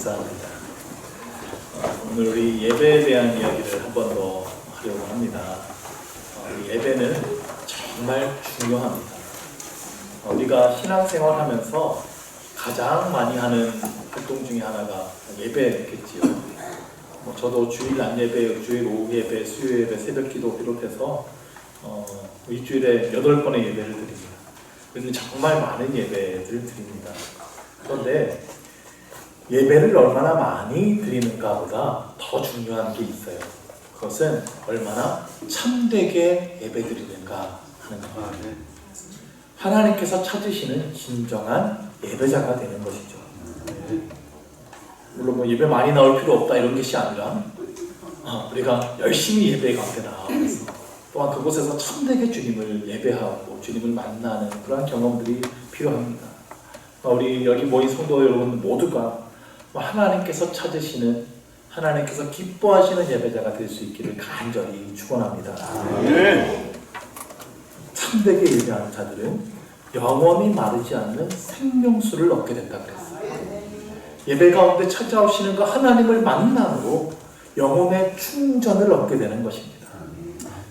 감사합니다. 오늘 우리 예배에 대한 이야기를 한 번 더 하려고 합니다. 예배는 정말 중요합니다. 우리가 신앙생활 하면서 가장 많이 하는 활동 중에 하나가 예배겠지요. 저도 주일 낮 예배, 주일 오후 예배, 수요 예배, 새벽 기도 비롯해서 일주일에 8번의 예배를 드립니다. 그래서 정말 많은 예배를 드립니다. 그런데 예배를 얼마나 많이 드리는가보다 더 중요한 게 있어요. 그것은 얼마나 참되게 예배드리는가 하는 겁니다. 하나님께서 찾으시는 진정한 예배자가 되는 것이죠. 물론 예배 많이 나올 필요 없다 이런 것이 아니라 우리가 열심히 예배 가운데 나아가서 또한 그곳에서 참되게 주님을 예배하고 주님을 만나는 그러한 경험들이 필요합니다. 우리 여기 모인 성도 여러분 모두가 하나님께서 찾으시는, 하나님께서 기뻐하시는 예배자가 될 수 있기를 간절히 축원합니다. 참되게 예배하는 자들은 영원히 마르지 않는 생명수를 얻게 된다 그랬어요. 예배 가운데 찾아오시는 그 하나님을 만남으로 영혼의 충전을 얻게 되는 것입니다.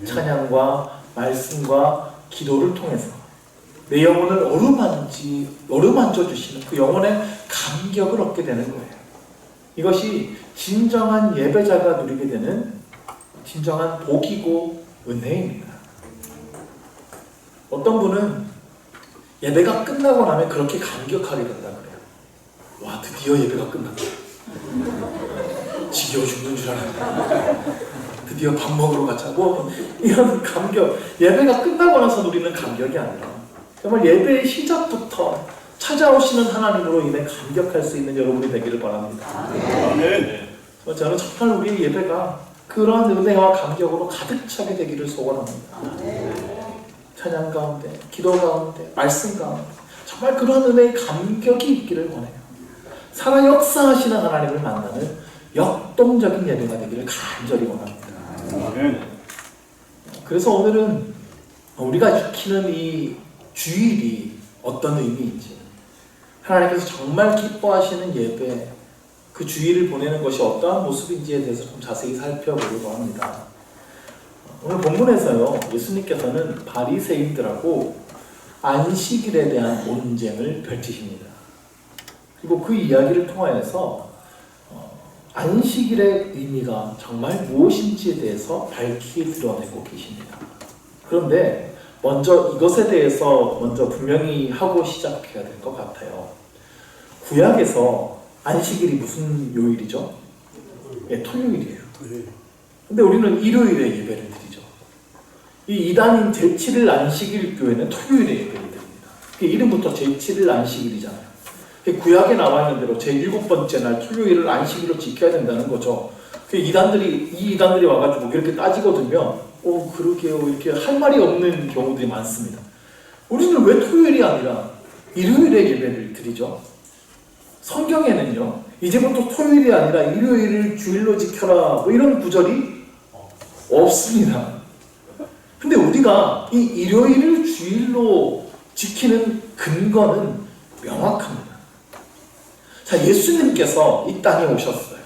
찬양과 말씀과 기도를 통해서 내 영혼을 어루만져 주시는 그 영혼의 감격을 얻게 되는 거예요. 이것이 진정한 예배자가 누리게 되는 진정한 복이고 은혜입니다. 어떤 분은 예배가 끝나고 나면 그렇게 감격하게 된다 그래요. 와, 드디어 예배가 끝났다. 지겨워 죽는 줄 알았는데 드디어 밥 먹으러 가자. 이런 감격, 예배가 끝나고 나서 누리는 감격이 아니라 정말 예배의 시작부터 찾아오시는 하나님으로 인해 감격할 수 있는 여러분이 되기를 바랍니다. 아멘. 저는 정말 우리의 예배가 그러한 은혜와 감격으로 가득 차게 되기를 소원합니다. 찬양 가운데, 기도 가운데, 말씀 가운데 정말 그러한 은혜의 감격이 있기를 원해요. 살아 역사하시는 하나님을 만나는 역동적인 예배가 되기를 간절히 원합니다. 아멘. 그래서 오늘은 우리가 지키는 이 주일이 어떤 의미인지, 하나님께서 정말 기뻐하시는 예배, 그 주일을 보내는 것이 어떠한 모습인지에 대해서 좀 자세히 살펴보려고 합니다. 오늘 본문에서요, 예수님께서는 바리새인들하고 안식일에 대한 논쟁을 펼치십니다. 그리고 그 이야기를 통하여서 안식일의 의미가 정말 무엇인지에 대해서 밝히 드러내고 계십니다. 그런데 먼저 이것에 대해서 분명히 하고 시작해야 될 것 같아요. 구약에서 안식일이 무슨 요일이죠? 토요일이에요. 근데 우리는 일요일에 예배를 드리죠. 이 이단인 제7일 안식일 교회는 토요일에 예배를 드립니다. 이름부터 제7일 안식일이잖아요. 구약에 나와 있는 대로 제7번째 날 토요일을 안식일로 지켜야 된다는 거죠. 이 이단들이 와가지고 이렇게 따지거든요. 그러게요. 이렇게 할 말이 없는 경우들이 많습니다. 우리는 왜 토요일이 아니라 일요일에 예배를 드리죠? 성경에는요, 이제부터 토요일이 아니라 일요일을 주일로 지켜라 이런 구절이 없습니다. 근데 우리가 이 일요일을 주일로 지키는 근거는 명확합니다. 자, 예수님께서 이 땅에 오셨어요.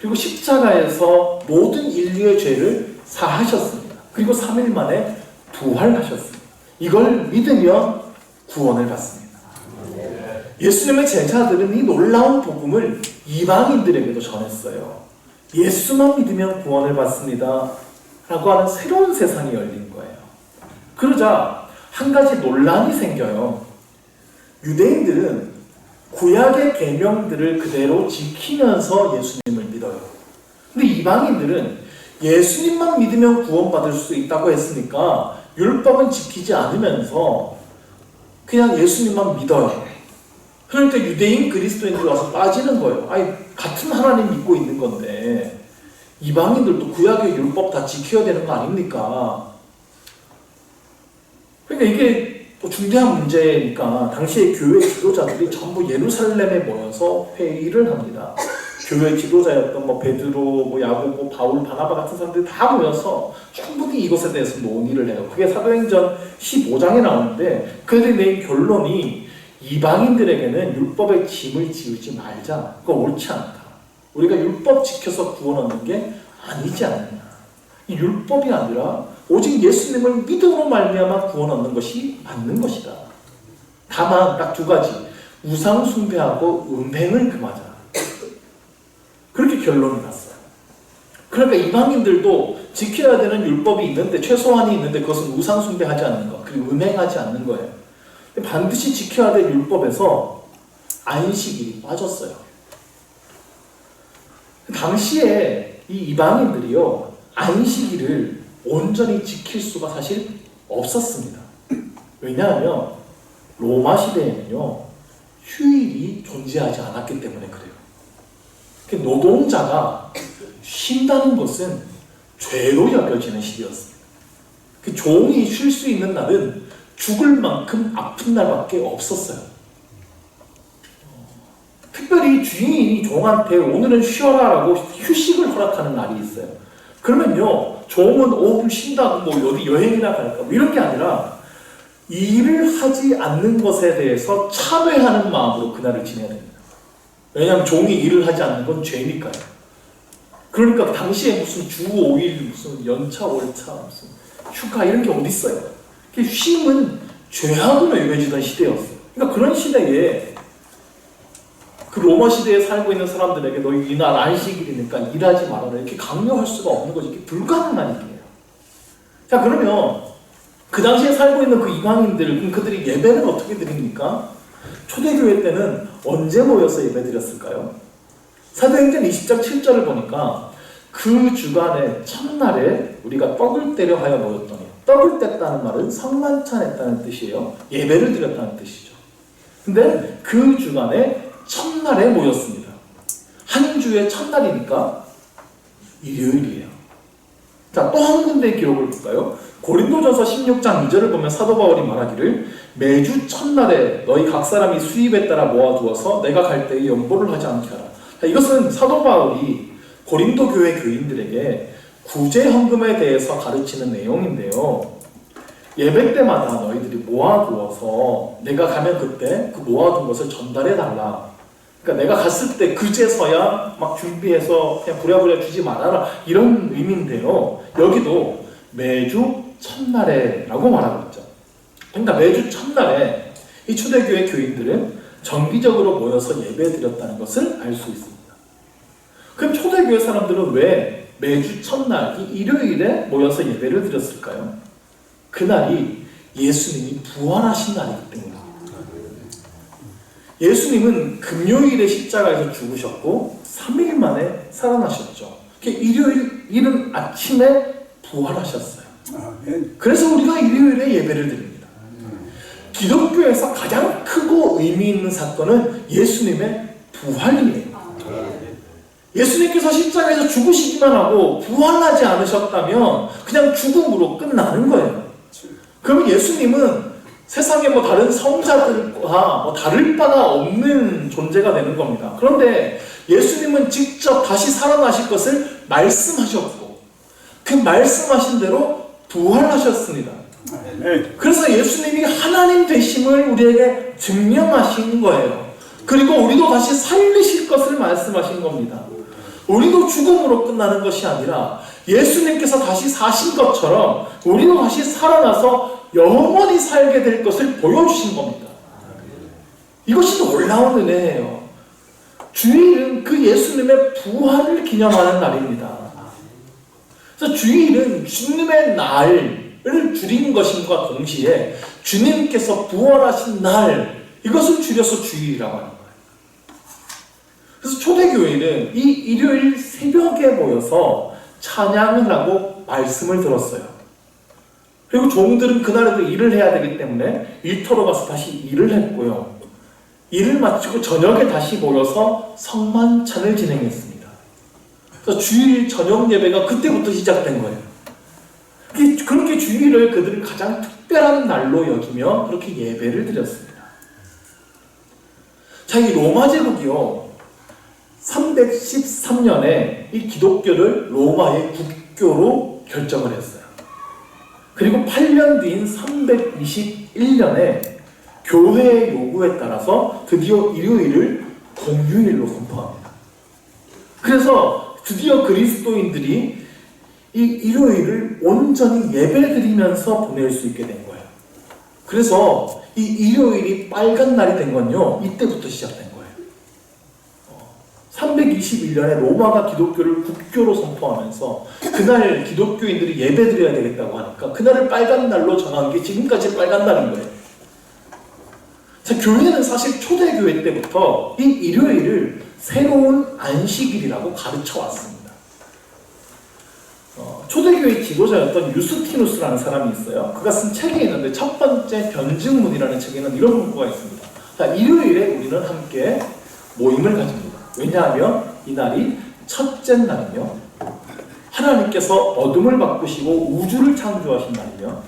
그리고 십자가에서 모든 인류의 죄를 사하셨습니다. 그리고 3일 만에 부활하셨습니다. 이걸 믿으면 구원을 받습니다. 예수님의 제자들은 이 놀라운 복음을 이방인들에게도 전했어요. 예수만 믿으면 구원을 받습니다 라고 하는 새로운 세상이 열린 거예요. 그러자 한 가지 논란이 생겨요. 유대인들은 구약의 계명들을 그대로 지키면서 예수님을 믿어요. 근데 이방인들은 예수님만 믿으면 구원받을 수 있다고 했으니까 율법은 지키지 않으면서 그냥 예수님만 믿어요. 그러니까 유대인 그리스도인들이 와서 빠지는 거예요. 같은 하나님 믿고 있는 건데 이방인들도 구약의 율법 다 지켜야 되는 거 아닙니까? 그러니까 이게 중대한 문제니까 당시에 교회 지도자들이 전부 예루살렘에 모여서 회의를 합니다. 교회 지도자였던 베드로, 야고보, 바울, 바나바 같은 사람들이 다 모여서 충분히 이것에 대해서 논의를 해요. 그게 사도행전 15장에 나오는데 그들이 낸 결론이 이방인들에게는 율법의 짐을 지우지 말자. 그거 옳지 않다. 우리가 율법 지켜서 구원 얻는 게 아니지 않느냐. 이 율법이 아니라 오직 예수님을 믿음으로 말미암아 구원 얻는 것이 맞는 것이다. 다만 딱 두 가지. 우상 숭배하고 음행을 금하자. 그렇게 결론이 났어요. 그러니까 이방인들도 지켜야 되는 율법이 있는데, 최소한이 있는데 그것은 우상 숭배하지 않는 것, 그리고 음행하지 않는 거예요. 반드시 지켜야 될 율법에서 안식일이 빠졌어요. 당시에 이 이방인들이요, 안식일을 온전히 지킬 수가 사실 없었습니다. 왜냐하면 로마 시대에는요, 휴일이 존재하지 않았기 때문에 그래요. 노동자가 쉰다는 것은 죄로 여겨지는 시대였습니다. 종이 쉴 수 있는 날은 죽을 만큼 아픈 날밖에 없었어요. 특별히 주인이 종한테 오늘은 쉬어라라고 휴식을 허락하는 날이 있어요. 그러면요, 종은 오늘 쉰다고 뭐 어디 여행이나 갈까 뭐 이런 게 아니라 일을 하지 않는 것에 대해서 참회하는 마음으로 그날을 지내야 됩니다. 왜냐하면 종이 일을 하지 않는 건 죄니까요. 그러니까 당시에 무슨 주 5일, 무슨 연차, 월차, 무슨 휴가 이런 게 어디 있어요? 쉼은 죄악으로 여겨지던 시대였어요. 그러니까 그런 시대에 그 로마 시대에 살고 있는 사람들에게 너희 이날 안식일이니까 일하지 말아라 이렇게 강요할 수가 없는 거지. 이게 불가능한 일이에요. 자, 그러면 그 당시에 살고 있는 그 이방인들, 그럼 그들이 예배는 어떻게 드립니까? 초대교회 때는 언제 모여서 예배 드렸을까요? 사도행전 20장 7절을 보니까 그 주간의 첫날에 우리가 떡을 떼려 하여 모였더니, 떡을 뗐다는 말은 성만찬했다는 뜻이에요. 예배를 드렸다는 뜻이죠. 근데 그 주간에 첫날에 모였습니다. 한 주의 첫날이니까 일요일이에요. 자, 또 한 군데의 기록을 볼까요? 고린도전서 16장 2절을 보면 사도 바울이 말하기를 매주 첫날에 너희 각 사람이 수입에 따라 모아두어서 내가 갈 때에 연보를 하지 않게 하라. 자, 이것은 사도 바울이 고린도 교회 교인들에게 구제 헌금에 대해서 가르치는 내용인데요. 예배 때마다 너희들이 모아두어서 내가 가면 그때 그 모아둔 것을 전달해 달라. 그러니까 내가 갔을 때 그제서야 막 준비해서 그냥 부랴부랴 주지 말아라, 이런 의미인데요. 여기도 매주 첫날에 라고 말하고 있죠. 그러니까 매주 첫날에 이 초대교회 교인들은 정기적으로 모여서 예배 드렸다는 것을 알 수 있습니다. 그럼 초대교회 사람들은 왜 매주 첫날 이 일요일에 모여서 예배를 드렸을까요? 그날이 예수님이 부활하신 날이기 때문입니다. 예수님은 금요일에 십자가에서 죽으셨고 3일 만에 살아나셨죠. 일요일 이른 아침에 부활하셨어요. 그래서 우리가 일요일에 예배를 드립니다. 기독교에서 가장 크고 의미 있는 사건은 예수님의 부활이에요. 예수님께서 십자가에서 죽으시기만 하고 부활하지 않으셨다면 그냥 죽음으로 끝나는 거예요. 그러면 예수님은 세상에 뭐 다른 성자들과 뭐 다를 바가 없는 존재가 되는 겁니다. 그런데 예수님은 직접 다시 살아나실 것을 말씀하셨고 그 말씀하신 대로 부활하셨습니다. 그래서 예수님이 하나님 되심을 우리에게 증명하신 거예요. 그리고 우리도 다시 살리실 것을 말씀하신 겁니다. 우리도 죽음으로 끝나는 것이 아니라 예수님께서 다시 사신 것처럼 우리도 다시 살아나서 영원히 살게 될 것을 보여주신 겁니다. 이것이 놀라운 은혜예요. 주일은 그 예수님의 부활을 기념하는 날입니다. 그래서 주일은 주님의 날을 줄인 것임과 동시에 주님께서 부활하신 날, 이것을 줄여서 주일이라고 하는 거예요. 그래서 초대교회는 이 일요일 새벽에 모여서 찬양을 하고 말씀을 들었어요. 그리고 종들은 그날에도 일을 해야 되기 때문에 일터로 가서 다시 일을 했고요. 일을 마치고 저녁에 다시 모여서 성만찬을 진행했습니다. 그래서 주일 저녁 예배가 그때부터 시작된 거예요. 그렇게 주일을 그들은 가장 특별한 날로 여기며 그렇게 예배를 드렸습니다. 자, 이 로마 제국이요, 313년에 이 기독교를 로마의 국교로 결정을 했어요. 그리고 8년 뒤인 321년에 교회의 요구에 따라서 드디어 일요일을 공휴일로 선포합니다. 그래서 드디어 그리스도인들이 이 일요일을 온전히 예배드리면서 보낼 수 있게 된 거예요. 그래서 이 일요일이 빨간 날이 된 건요, 이때부터 시작된 거예요. 321년에 로마가 기독교를 국교로 선포하면서 그날 기독교인들이 예배드려야 되겠다고 하니까 그날을 빨간 날로 정한 게 지금까지 빨간 날인 거예요. 자, 교회는 사실 초대교회 때부터 이 일요일을 새로운 안식일이라고 가르쳐 왔습니다. 초대교회 지도자였던 유스티누스라는 사람이 있어요. 그가 쓴 책이 있는데 첫 번째 변증문이라는 책에는 이런 문구가 있습니다. 자, 일요일에 우리는 함께 모임을 가집니다. 왜냐하면 이날이 첫째 날이며 하나님께서 어둠을 바꾸시고 우주를 창조하신 날이며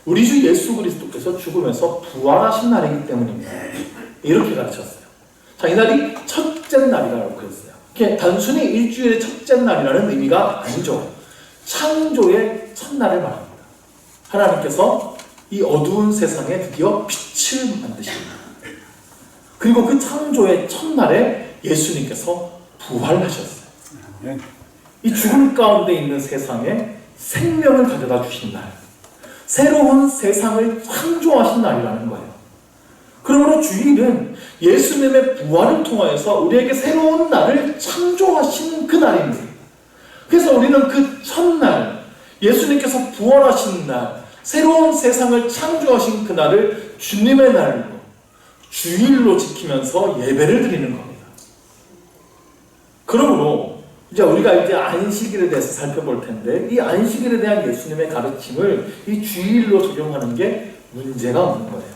우리 주 예수 그리스도께서 죽으면서 부활하신 날이기 때문입니다. 이렇게 가르쳤어요. 자, 이날이 첫째 날이라고 그랬어요. 이게 단순히 일주일의 첫째 날이라는 의미가 아니죠. 창조의 첫날을 말합니다. 하나님께서 이 어두운 세상에 드디어 빛을 만드십니다. 그리고 그 창조의 첫날에 예수님께서 부활하셨어요. 이 죽음 가운데 있는 세상에 생명을 가져다 주신 날, 새로운 세상을 창조하신 날이라는 거예요. 그러므로 주일은 예수님의 부활을 통하여서 우리에게 새로운 날을 창조하신 그 날입니다. 그래서 우리는 그 첫날, 예수님께서 부활하신 날, 새로운 세상을 창조하신 그 날을 주님의 날로, 주일로 지키면서 예배를 드리는 겁니다. 그러므로 이제 우리가 이제 안식일에 대해서 살펴볼 텐데, 이 안식일에 대한 예수님의 가르침을 이 주일로 적용하는 게 문제가 없는 거예요.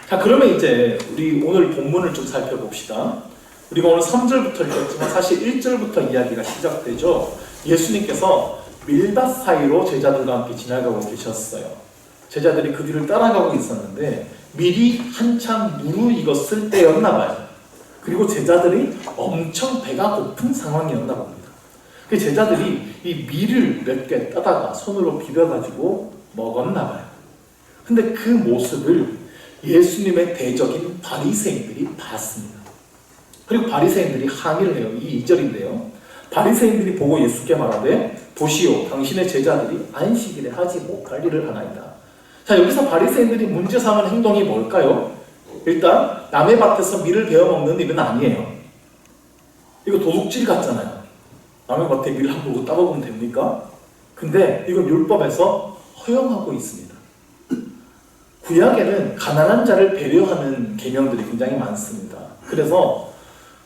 자, 그러면 이제 우리 오늘 본문을 좀 살펴봅시다. 우리가 오늘 3절부터 읽었지만 사실 1절부터 이야기가 시작되죠. 예수님께서 밀밭 사이로 제자들과 함께 지나가고 계셨어요. 제자들이 그 뒤를 따라가고 있었는데 밀이 한창 무르익었을 때였나 봐요. 그리고 제자들이 엄청 배가 고픈 상황이었나 봅니다. 그 제자들이 이 밀을 몇 개 따다가 손으로 비벼가지고 먹었나 봐요. 근데 그 모습을 예수님의 대적인 바리새인들이 봤습니다. 그리고 바리새인들이 항의를 해요. 이 2절인데요. 바리새인들이 보고 예수께 말하되 보시오, 당신의 제자들이 안식일에 하지 못할 일을 하나이다. 자, 여기서 바리새인들이 문제 삼은 행동이 뭘까요? 일단 남의 밭에서 밀을 베어 먹는 일은 아니에요. 이거 도둑질 같잖아요. 남의 밭에 밀 한 모금 따먹으면 됩니까? 근데 이건 율법에서 허용하고 있습니다. 구약에는 가난한 자를 배려하는 계명들이 굉장히 많습니다. 그래서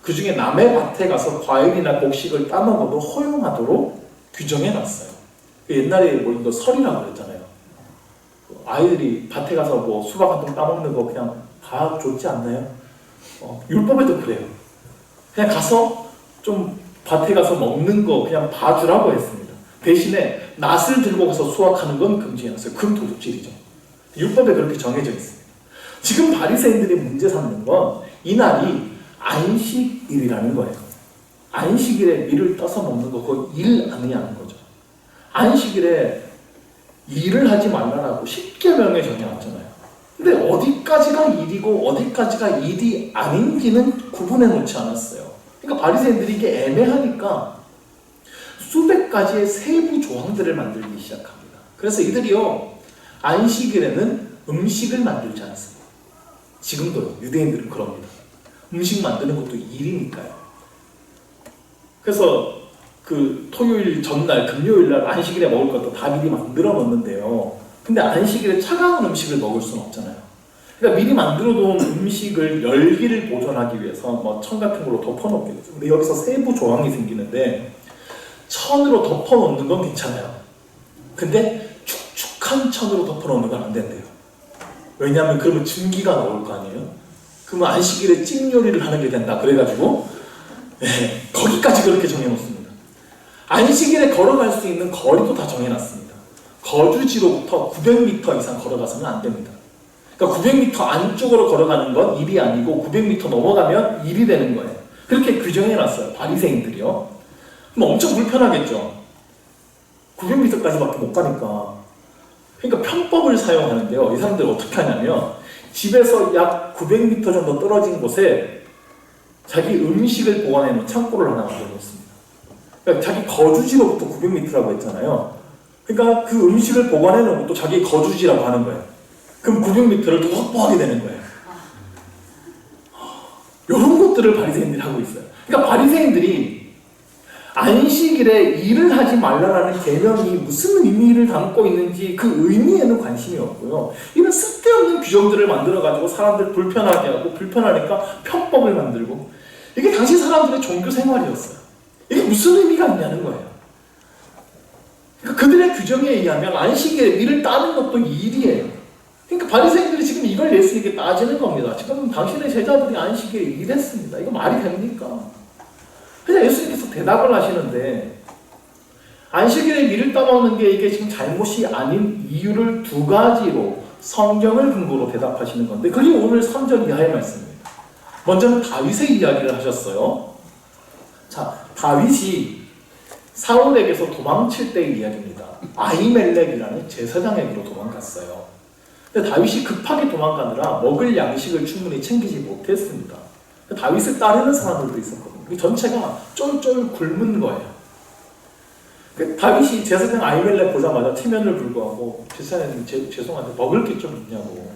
그 중에 남의 밭에 가서 과일이나 곡식을 따먹어도 허용하도록 규정해놨어요. 옛날에 뭐 이거 설이라고 그랬잖아요. 아이들이 밭에 가서 뭐 수박 한 통 따먹는 거 그냥 다 좋지 않나요? 율법에도 그래요. 그냥 가서 좀 밭에 가서 먹는 거 그냥 봐주라고 했습니다. 대신에 낫을 들고 가서 수확하는 건 금지해놨어요. 큰 도둑질이죠. 율법에 그렇게 정해져 있습니다. 지금 바리새인들이 문제 삼는 건 이날이 안식일이라는 거예요. 안식일에 밀을 떠서 먹는 거 그거 일 아니냐는 거죠. 안식일에 일을 하지 말라고 십계명에 정해놨잖아요. 근데 어디까지가 일이고 어디까지가 일이 아닌지는 구분해 놓지 않았어요. 그러니까 바리새인들이 이게 애매하니까 수백 가지의 세부 조항들을 만들기 시작합니다. 그래서 이들이요, 안식일에는 음식을 만들지 않습니다. 지금도 유대인들은 그럽니다. 음식 만드는 것도 일이니까요. 그래서 그 토요일 전날, 금요일 날 안식일에 먹을 것도 다 미리 만들어 놓는데요. 근데 안식일에 차가운 음식을 먹을 수는 없잖아요. 그러니까 미리 만들어 놓은 음식을 열기를 보존하기 위해서 뭐 천 같은 걸로 덮어 놓겠죠. 근데 여기서 세부 조항이 생기는데 천으로 덮어 놓는 건 괜찮아요. 근데 축축한 천으로 덮어 놓는 건 안 된대요. 왜냐하면 그러면 증기가 나올 거 아니에요. 그러면 안식일에 찜 요리를 하는 게 된다. 그래가지고 거기까지 그렇게 정해놓습니다. 안식일에 걸어갈 수 있는 거리도 다 정해놨습니다. 거주지로부터 900m 이상 걸어가서는 안 됩니다. 그러니까 900m 안쪽으로 걸어가는 건 일이 아니고 900m 넘어가면 일이 되는 거예요. 그렇게 규정해놨어요. 바리새인들이요. 그럼 엄청 불편하겠죠. 900m까지밖에 못 가니까. 그러니까 편법을 사용하는데요. 이 사람들 어떻게 하냐면 집에서 약 900m 정도 떨어진 곳에 자기 음식을 보관해놓은 창고를 하나 만들어놓습니다. 그러니까 자기 거주지로부터 900m라고 했잖아요. 그러니까 그 음식을 보관해놓은 것도 자기 거주지라고 하는 거예요. 그럼 900m를 더 확보하게 되는 거예요. 이런 것들을 바리새인들이 하고 있어요. 그러니까 바리새인들이 안식일에 일을 하지 말라라는 계명이 무슨 의미를 담고 있는지 그 의미에는 관심이 없고요. 이런 쓸데없는 규정들을 만들어가지고 사람들 불편하게 하고, 불편하니까 편법을 만들고, 이게 당시 사람들의 종교 생활이었어요. 이게 무슨 의미가 있냐는 거예요. 그러니까 그들의 규정에 의하면 안식일에 일을 따는 것도 일이에요. 그러니까 바리새인들이 지금 이걸 예수님께 따지는 겁니다. 지금 당신의 제자들이 안식일에 일했습니다. 이거 말이 됩니까? 그래서 예수님께서 대답을 하시는데, 안식일에 일을 따먹는 게 이게 지금 잘못이 아닌 이유를 두 가지로 성경을 근거로 대답하시는 건데, 그게 오늘 3절 이하의 말씀입니다. 먼저는 다윗의 이야기를 하셨어요. 자, 다윗이 사울에게서 도망칠 때의 이야기입니다. 아히멜렉이라는 제사장에게로 도망갔어요. 근데 다윗이 급하게 도망가느라 먹을 양식을 충분히 챙기지 못했습니다. 다윗을 따르는 사람들도 있었거든요. 전체가 쫄쫄 굶은 거예요. 다윗이 제사장 아히멜렉 보자마자 체면을 불구하고, 제사장님 죄송한데 먹을 게 좀 있냐고,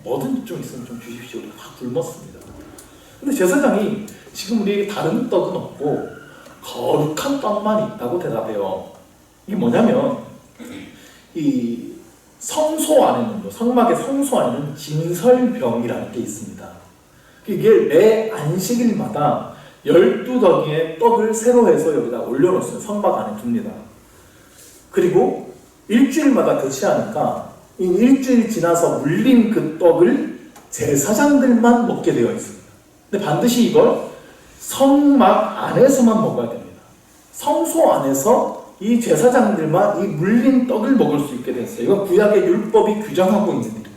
뭐든 좀 있으면 좀 주십시오. 우리가 다 굶었습니다. 근데 제사장이 지금 우리에게 다른 떡은 없고 거룩한 떡만 있다고 대답해요. 이게 뭐냐면, 이 성소 안에는, 성막의 성소 안에는 진설병이라는 게 있습니다. 이게 매 안식일마다 12덩이의 떡을 새로 해서 여기다 올려놓습니다. 성막 안에 둡니다. 그리고 일주일마다 교체하니까 이 일주일 지나서 물린 그 떡을 제사장들만 먹게 되어 있습니다. 근데 반드시 이걸 성막 안에서만 먹어야 됩니다. 성소 안에서 이 제사장들만 이 물린 떡을 먹을 수 있게 됐어요. 이건 구약의 율법이 규정하고 있는 일입니다.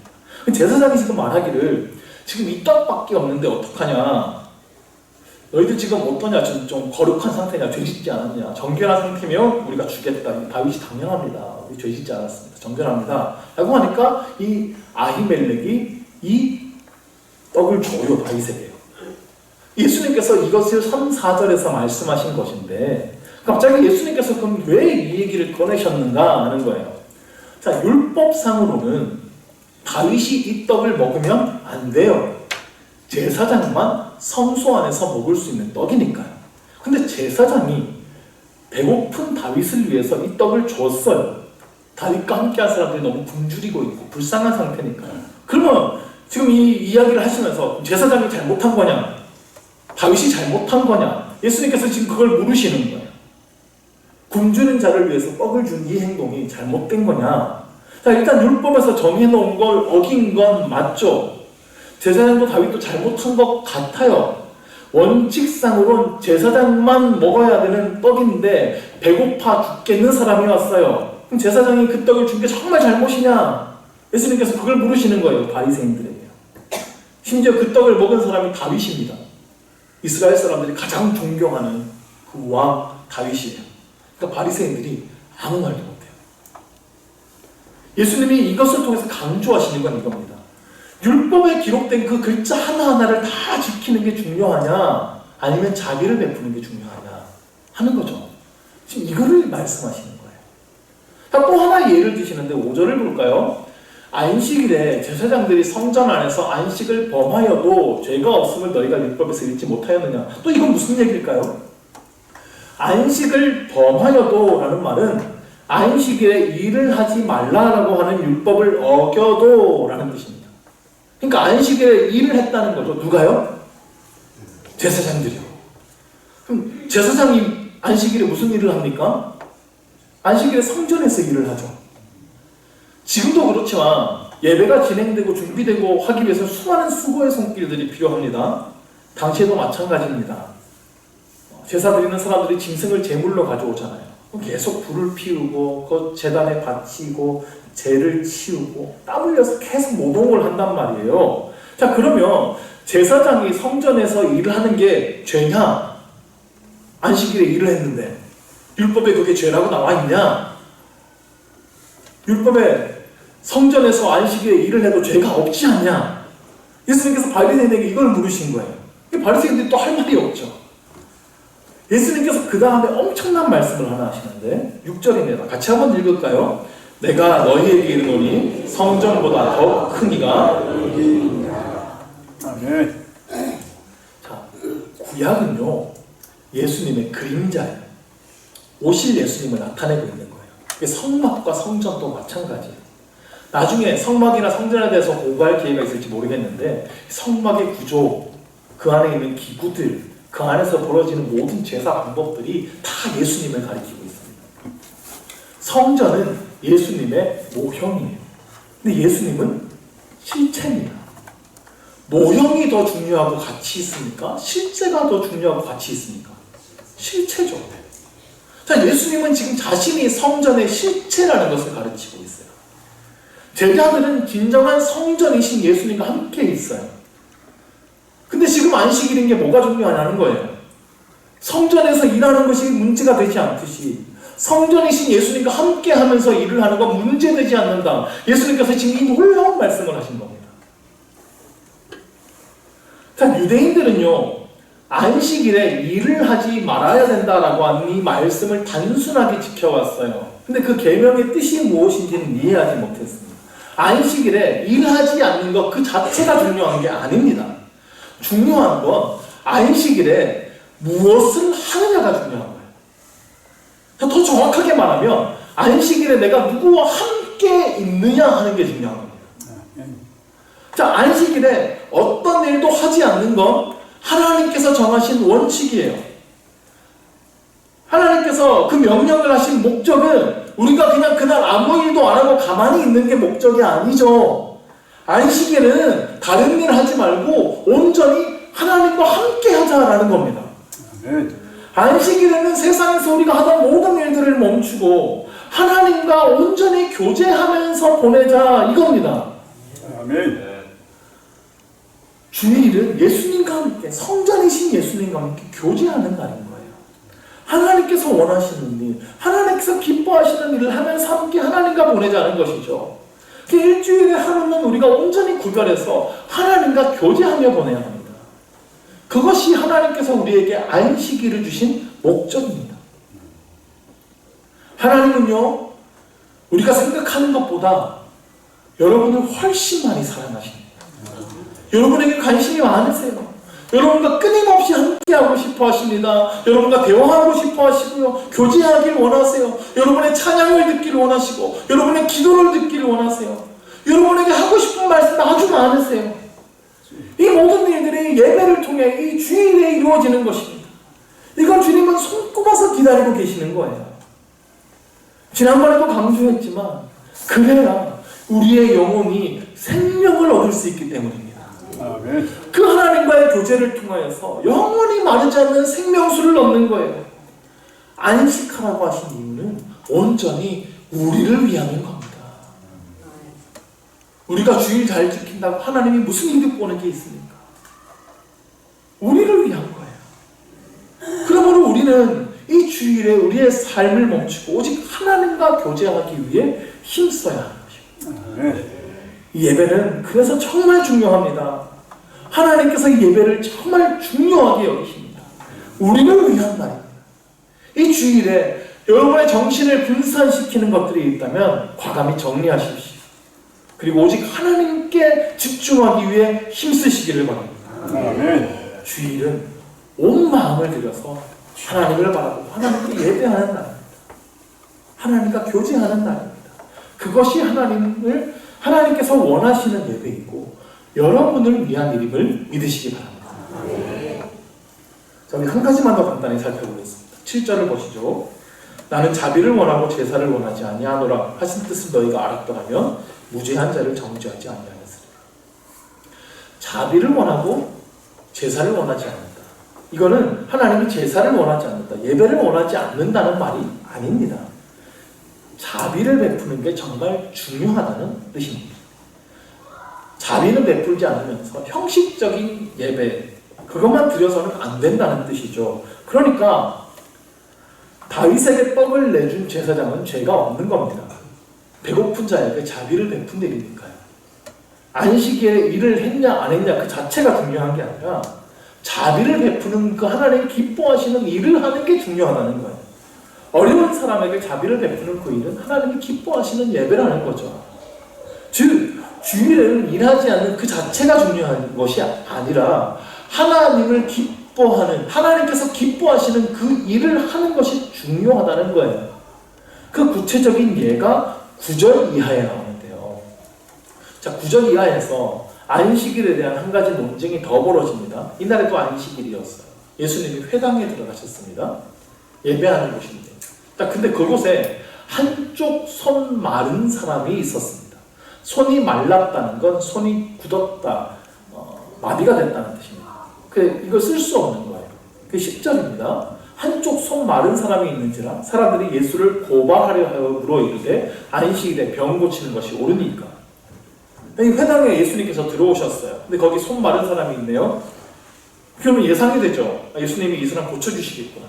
제사장이 지금 말하기를, 지금 이 떡밖에 없는데 어떡하냐, 너희들 지금 어떠냐, 지금 좀 거룩한 상태냐, 죄짓지 않았냐, 정결한 상태면 우리가 주겠다. 다윗이 당연합니다. 우리 죄짓지 않았습니다. 정결합니다. 라고 하니까 이 아히멜렉이 이 떡을 줘요, 다윗에게요. 예수님께서 이것을 3, 4절에서 말씀하신 것인데, 갑자기 예수님께서 그럼 왜 이 얘기를 꺼내셨는가 하는 거예요. 자, 율법상으로는 다윗이 이 떡을 먹으면 안 돼요. 제사장만 성소 안에서 먹을 수 있는 떡이니까요. 근데 제사장이 배고픈 다윗을 위해서 이 떡을 줬어요. 다윗과 함께한 사람들이 너무 굶주리고 있고 불쌍한 상태니까요. 그러면 지금 이 이야기를 하시면서 제사장이 잘못한 거냐, 다윗이 잘못한 거냐, 예수님께서 지금 그걸 물으시는 거예요. 굶주린 자를 위해서 떡을 준 이 행동이 잘못된 거냐? 자, 일단 율법에서 정해놓은 걸 어긴 건 맞죠? 제사장도 다윗도 잘못한 것 같아요. 원칙상으로는 제사장만 먹어야 되는 떡인데 배고파 죽겠는 사람이 왔어요. 그럼 제사장이 그 떡을 준 게 정말 잘못이냐? 예수님께서 그걸 물으시는 거예요, 바리새인들에게. 심지어 그 떡을 먹은 사람이 다윗입니다. 이스라엘 사람들이 가장 존경하는 그 왕 다윗이에요. 그러니까 바리새인들이 아무 말도 못해요. 예수님이 이것을 통해서 강조하시는 건 이겁니다. 율법에 기록된 그 글자 하나하나를 다 지키는 게 중요하냐, 아니면 자비를 베푸는 게 중요하냐 하는 거죠. 지금 이거를 말씀하시는 거예요. 또 하나 예를 드시는데 5절을 볼까요? 안식일에 제사장들이 성전 안에서 안식을 범하여도 죄가 없음을 너희가 율법에서 읽지 못하였느냐. 또 이건 무슨 얘기일까요? 안식을 범하여도 라는 말은 안식일에 일을 하지 말라라고 하는 율법을 어겨도 라는 뜻입니다. 그러니까 안식일에 일을 했다는 거죠. 누가요? 제사장들이요. 그럼 제사장이 안식일에 무슨 일을 합니까? 안식일에 성전에서 일을 하죠. 지금도 그렇지만 예배가 진행되고 준비되고 하기 위해서 수많은 수고의 손길들이 필요합니다. 당시에도 마찬가지입니다. 제사 드리는 사람들이 짐승을 제물로 가져오잖아요. 계속 불을 피우고 그 제단에 바치고 재를 치우고 땀 흘려서 계속 노동을 한단 말이에요. 자, 그러면 제사장이 성전에서 일을 하는 게 죄냐? 안식일에 일을 했는데 율법에 그게 죄라고 나와 있냐? 율법에 성전에서 안식일에 일을 해도 죄가 없지 않냐? 예수님께서 바리새인에게 이걸 물으신 거예요. 바리새인들이 또 할 말이 없죠. 예수님께서 그 다음에 엄청난 말씀을 하나 하시는데 6절입니다. 같이 한번 읽을까요? 내가 너희에게 이르노니 성전보다 더 큰 이가 여기 있느니라. 아멘. 자, 구약은요 예수님의 그림자예요. 오실 예수님을 나타내고 있는 거예요. 성막과 성전도 마찬가지예요. 나중에 성막이나 성전에 대해서 공부할 기회가 있을지 모르겠는데 성막의 구조, 그 안에 있는 기구들, 그 안에서 벌어지는 모든 제사 방법들이 다 예수님을 가리키고 있습니다. 성전은 예수님의 모형이에요. 근데 예수님은 실체입니다. 모형이 더 중요하고 가치 있습니까? 실제가 더 중요하고 가치 있습니까? 실체죠. 자, 예수님은 지금 자신이 성전의 실체라는 것을 가르치고 있어요. 제자들은 진정한 성전이신 예수님과 함께 있어요. 근데 지금 안식일인 게 뭐가 중요하냐는 거예요. 성전에서 일하는 것이 문제가 되지 않듯이 성전이신 예수님과 함께 하면서 일을 하는 건 문제되지 않는다. 예수님께서 지금 이 놀라운 말씀을 하신 겁니다. 자, 유대인들은요 안식일에 일을 하지 말아야 된다라고 하는 이 말씀을 단순하게 지켜왔어요. 근데 그 계명의 뜻이 무엇인지는 이해하지 못했습니다. 안식일에 일하지 않는 것 그 자체가 중요한 게 아닙니다. 중요한 건 안식일에 무엇을 하느냐가 중요한 거예요. 더 정확하게 말하면 안식일에 내가 누구와 함께 있느냐 하는 게 중요한 겁니다. 자, 안식일에 어떤 일도 하지 않는 건 하나님께서 정하신 원칙이에요. 하나님께서 그 명령을 하신 목적은 우리가 그냥 그날 아무 일도 안 하고 가만히 있는 게 목적이 아니죠. 안식일은 다른 일 하지 말고 온전히 하나님과 함께 하자라는 겁니다. 안식일에는 세상에서 우리가 하던 모든 일들을 멈추고 하나님과 온전히 교제하면서 보내자 이겁니다. 아멘. 주일은 예수님과 함께 성전이신 예수님과 함께 교제하는 날인 거예요. 하나님께서 원하시는 일, 하나님께서 기뻐하시는 일을 하면서 함께 하나님과 보내자는 것이죠. 그 일주일의 하루는 우리가 온전히 구별해서 하나님과 교제하며 보내야 합니다. 그것이 하나님께서 우리에게 안식일을 주신 목적입니다. 하나님은요, 우리가 생각하는 것보다 여러분을 훨씬 많이 사랑하십니다. 여러분에게 관심이 많으세요. 여러분과 끊임없이 함께하고 싶어 하십니다. 여러분과 대화하고 싶어 하시고요. 교제하길 원하세요. 여러분의 찬양을 듣기를 원하시고 여러분의 기도를 듣기를 원하세요. 여러분에게 하고 싶은 말씀 아주 많으세요. 이 모든 일들이 예배를 통해 이 주일에 이루어지는 것입니다. 이건 주님은 손꼽아서 기다리고 계시는 거예요. 지난번에도 강조했지만 그래야 우리의 영혼이 생명을 얻을 수 있기 때문입니다. 아멘. 그 하나님과의 교제를 통하여서 영원히 마르지 않는 생명수를 얻는 거예요. 안식하라고 하신 이유는 온전히 우리를 위함인 겁니다. 우리가 주일 잘 지킨다고 하나님이 무슨 이득 보는 게 있습니까? 우리를 위한 거예요. 그러므로 우리는 이 주일에 우리의 삶을 멈추고 오직 하나님과 교제하기 위해 힘써야 하는 것입니다. 이 예배는 그래서 정말 중요합니다. 하나님께서 이 예배를 정말 중요하게 여기십니다. 우리를 위한 날입니다. 이 주일에 여러분의 정신을 분산시키는 것들이 있다면 과감히 정리하십시오. 그리고 오직 하나님께 집중하기 위해 힘쓰시기를 바랍니다. 아멘. 주일은 온 마음을 들여서 하나님을 바라보고 하나님께 예배하는 날입니다. 하나님과 교제하는 날입니다. 그것이 하나님께서 원하시는 예배이고 여러분을 위한 일임을 믿으시기 바랍니다. 자, 우리 한 가지만 더 간단히 살펴보겠습니다. 7절을 보시죠. 나는 자비를 원하고 제사를 원하지 아니하노라 하신 뜻을 너희가 알았더라면 무죄한 자를 정죄하지 아니하였으리라. 자비를 원하고 제사를 원하지 않는다. 이거는 하나님이 제사를 원하지 않는다, 예배를 원하지 않는다는 말이 아닙니다. 자비를 베푸는 게 정말 중요하다는 뜻입니다. 자비는 베풀지 않으면서 형식적인 예배, 그것만 드려서는 안 된다는 뜻이죠. 그러니까 다윗에게 떡을 내준 제사장은 죄가 없는 겁니다. 배고픈 자에게 자비를 베푼 일이니까요. 안식일에 일을 했냐 안 했냐 그 자체가 중요한 게 아니라 자비를 베푸는 그 하나님 기뻐하시는 일을 하는 게 중요하다는 거예요. 어려운 사람에게 자비를 베푸는 그 일은 하나님이 기뻐하시는 예배라는 거죠. 즉 주일에는 일하지 않는 그 자체가 중요한 것이 아니라 하나님을 기뻐하는, 하나님께서 기뻐하시는 그 일을 하는 것이 중요하다는 거예요. 그 구체적인 예가 9절 이하에 나오는데요. 자, 9절 이하에서 안식일에 대한 한 가지 논쟁이 더 벌어집니다. 이날에도 안식일이었어요. 예수님이 회당에 들어가셨습니다. 예배하는 곳인데. 자, 근데 그곳에 한쪽 손 마른 사람이 있었습니다. 손이 말랐다는 건 손이 굳었다, 마비가 됐다는 뜻입니다. 이거 쓸 수 없는 거예요. 그 10절입니다. 한쪽 손 마른 사람이 있는지라 사람들이 예수를 고발하려 하여 물어 이르되 안식일에 병 고치는 것이 옳으니까. 이 회당에 예수님께서 들어오셨어요. 근데 거기 손 마른 사람이 있네요. 그러면 예상이 되죠. 예수님이 이 사람 고쳐주시겠구나.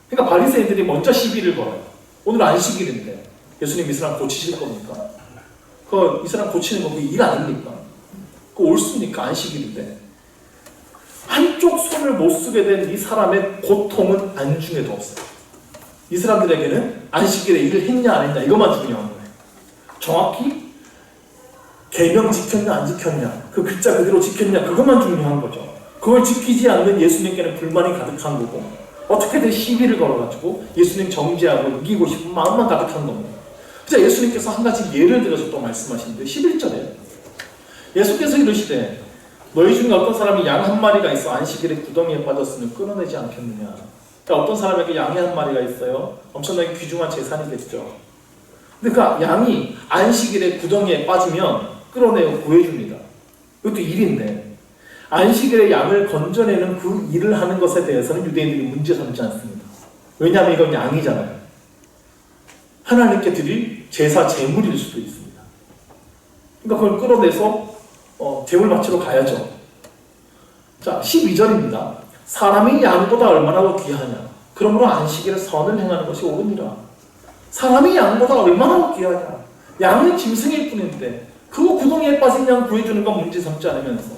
그러니까 바리새인들이 먼저 시비를 걸어요. 오늘 안식일인데 예수님 이 사람 고치실 겁니까? 이 사람 고치는 거 일 아닙니까? 그거 옳습니까? 안식일인데. 한쪽 손을 못 쓰게 된 이 사람의 고통은 안중에도 없어요. 이 사람들에게는 안식일에 일을 했냐 안 했냐 이것만 중요한 거예요. 정확히 계명 지켰냐 안 지켰냐, 그 글자 그대로 지켰냐 그것만 중요한 거죠. 그걸 지키지 않는 예수님께는 불만이 가득한 거고 어떻게든 시비를 걸어가지고 예수님 정죄하고 이기고 싶은 마음만 가득한 겁니다. 그래서 예수님께서 한 가지 예를 들어서 또 말씀하시는데 11절에 예수께서 이르시되 너희 중에 어떤 사람이 양 한 마리가 있어 안식일에 구덩이에 빠졌으면 끊어내지 않겠느냐. 그러니까 어떤 사람에게 양이 한 마리가 있어요. 엄청나게 귀중한 재산이겠죠. 근데 그 양이 안식일에 구덩이에 빠지면 끌어내어 구해줍니다. 이것도 일인데 안식일에 양을 건져내는 그 일을 하는 것에 대해서는 유대인들이 문제 삼지 않습니다. 왜냐하면 이건 양이잖아요. 하나님께 드릴 제사 제물일 수도 있습니다. 그러니까 그걸 끌어내서 제물 바치러 가야죠. 자, 12절입니다. 사람이 양보다 얼마나 더 귀하냐. 그러므로 안식일에 선을 행하는 것이 옳으니라. 사람이 양보다 얼마나 더 귀하냐. 양은 짐승일 뿐인데 그거 구덩이에 빠진 양 구해주는 건 문제 삼지 않으면서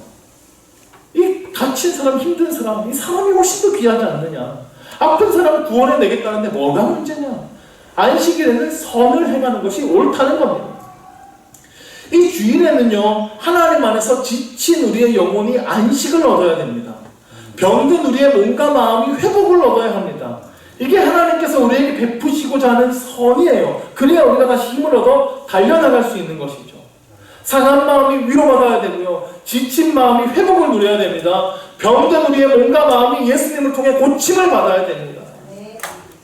이 다친 사람, 힘든 사람, 이 사람이 훨씬 더 귀하지 않느냐. 아픈 사람을 구원해 내겠다는데 뭐가 문제냐. 안식일에는 선을 행하는 것이 옳다는 겁니다. 이 주일에는요, 하나님 안에서 지친 우리의 영혼이 안식을 얻어야 됩니다. 병든 우리의 몸과 마음이 회복을 얻어야 합니다. 이게 하나님께서 우리에게 베푸시고자 하는 선이에요. 그래야 우리가 다시 힘을 얻어 달려나갈 수 있는 것이죠. 상한 마음이 위로받아야 되고요, 지친 마음이 회복을 누려야 됩니다. 병든 우리의 몸과 마음이 예수님을 통해 고침을 받아야 됩니다.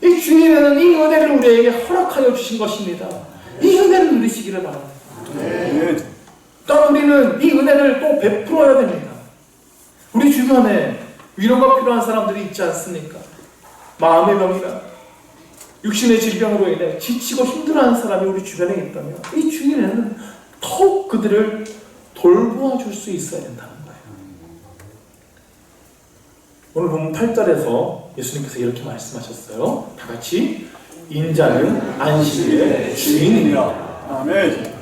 이 주일에는 이 은혜를 우리에게 허락하여 주신 것입니다. 이 은혜를 누리시기를 바랍니다. 또 우리는 이 은혜를 또 베풀어야 됩니다. 우리 주변에 위로가 필요한 사람들이 있지 않습니까? 마음의 병이나 육신의 질병으로 인해 지치고 힘들어하는 사람이 우리 주변에 있다면 이 주일에는 더욱 그들을 돌보아 줄 수 있어야 된다는 거예요. 오늘 본문 8절에서 예수님께서 이렇게 말씀하셨어요. 다 같이 인자는 안식일의 주인이라. 아멘.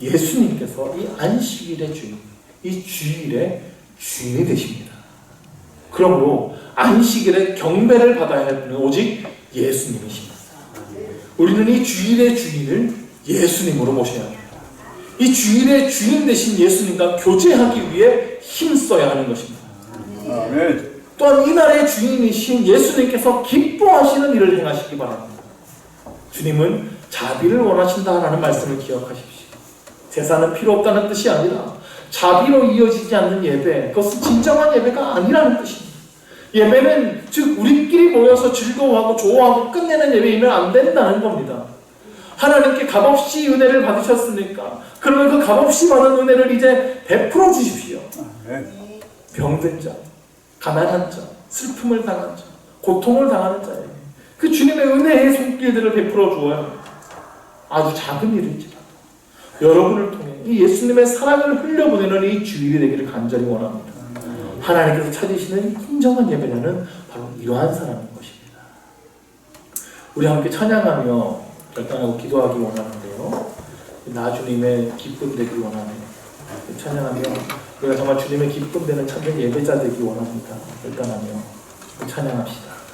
예수님께서 이 안식일의 주인, 이 주일의 주인이 되십니다. 그러므로 안식일에 경배를 받아야 할 분은 오직 예수님이십니다. 우리는 이 주일의 주인을 예수님으로 모셔야 합니다. 이 주일의 주인 되신 예수님과 교제하기 위해 힘써야 하는 것입니다. 아멘. 또한 이날의 주인이신 예수님께서 기뻐하시는 일을 행하시기 바랍니다. 주님은 자비를 원하신다라는 말씀을 기억하십시오. 제사는 필요 없다는 뜻이 아니라 자비로 이어지지 않는 예배, 그것은 진정한 예배가 아니라는 뜻입니다. 예배는 즉 우리끼리 모여서 즐거워하고 좋아하고 끝내는 예배이면 안 된다는 겁니다. 하나님께 값없이 은혜를 받으셨으니까 그러면 그 값없이 받은 은혜를 이제 베풀어 주십시오. 병든 자, 가난한 자, 슬픔을 당한 자, 고통을 당하는 자에게 그 주님의 은혜의 손길들을 베풀어 주어야 아주 작은 일일지라도 여러분을 통해 이 예수님의 사랑을 흘려보내는 이 주일이 되기를 간절히 원합니다. 하나님께서 찾으시는 진정한 예배자는 바로 이러한 사람인 것입니다. 우리 함께 찬양하며 결단하고 기도하기 원하는데요. 나 주님의 기쁨 되기 원하네요. 찬양하며 우리가 정말 주님의 기쁨 되는 참된 예배자 되기 원합니다. 일단하며 찬양합시다.